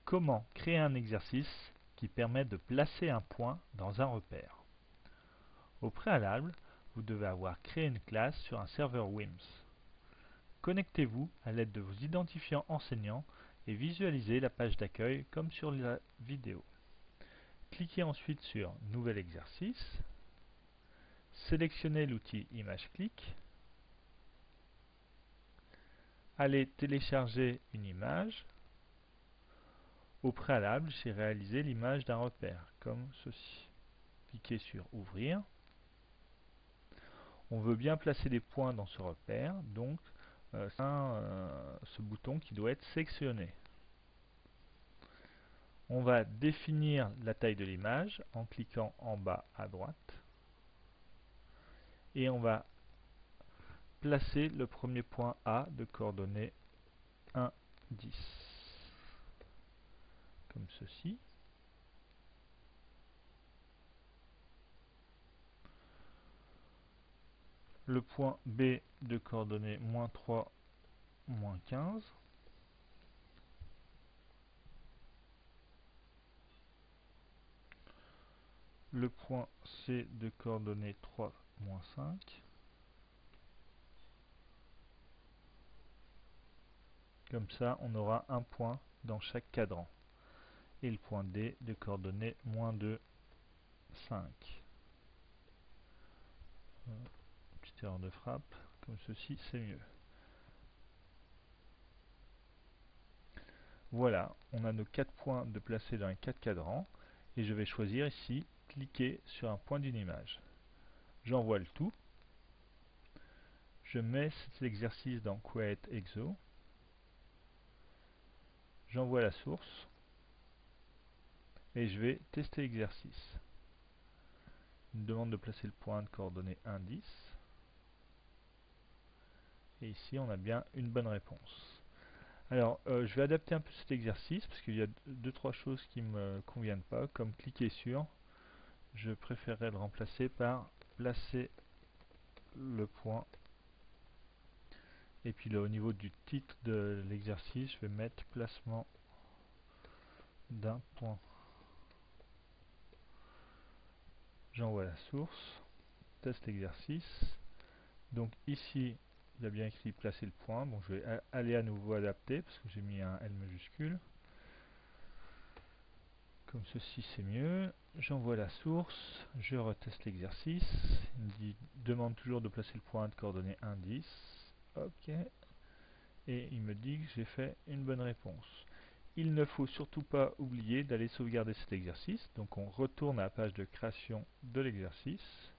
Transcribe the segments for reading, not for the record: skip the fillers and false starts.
Comment créer un exercice qui permet de placer un point dans un repère? Au préalable, vous devez avoir créé une classe sur un serveur WIMS. Connectez-vous à l'aide de vos identifiants enseignants et visualisez la page d'accueil comme sur la vidéo. Cliquez ensuite sur Nouvel exercice, sélectionnez l'outil ImageClick, allez télécharger une image. Au préalable, j'ai réalisé l'image d'un repère, comme ceci. Cliquez sur Ouvrir. On veut bien placer des points dans ce repère, donc c'est ce bouton qui doit être sélectionné. On va définir la taille de l'image en cliquant en bas à droite. Et on va placer le premier point A de coordonnées 1, 10. Comme ceci. Le point B de coordonnées moins 3, moins 15. Le point C de coordonnées 3, moins 5. Comme ça, on aura un point dans chaque cadran. Et le point D de coordonnées moins 2, 5. Petite erreur de frappe, comme ceci, c'est mieux. Voilà, on a nos 4 points de placer dans les 4 cadrans. Et je vais choisir ici, cliquer sur un point d'une image. J'envoie le tout. Je mets cet exercice dans Create Exo. J'envoie la source. Et je vais tester l'exercice. Il me demande de placer le point de coordonnées 1, 10. Et ici, on a bien une bonne réponse. Alors, je vais adapter un peu cet exercice parce qu'il y a 2-3 choses qui ne me conviennent pas, comme cliquer sur. Je préférerais le remplacer par placer le point. Et puis là, au niveau du titre de l'exercice, je vais mettre placement d'un point. J'envoie la source, test exercice. Donc ici, il y a bien écrit placer le point. Bon, je vais aller à nouveau adapter parce que j'ai mis un L majuscule. Comme ceci, c'est mieux. J'envoie la source, je reteste l'exercice. Il me dit, demande toujours de placer le point de coordonnées 1, 10. OK. Et il me dit que j'ai fait une bonne réponse. Il ne faut surtout pas oublier d'aller sauvegarder cet exercice. Donc on retourne à la page de création de l'exercice.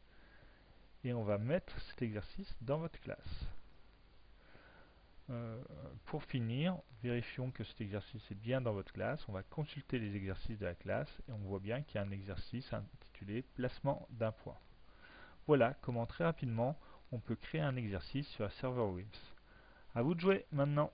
Et on va mettre cet exercice dans votre classe. Pour finir, vérifions que cet exercice est bien dans votre classe. On va consulter les exercices de la classe et on voit bien qu'il y a un exercice intitulé placement d'un point. Voilà comment très rapidement on peut créer un exercice sur un serveur WIMS. À vous de jouer maintenant.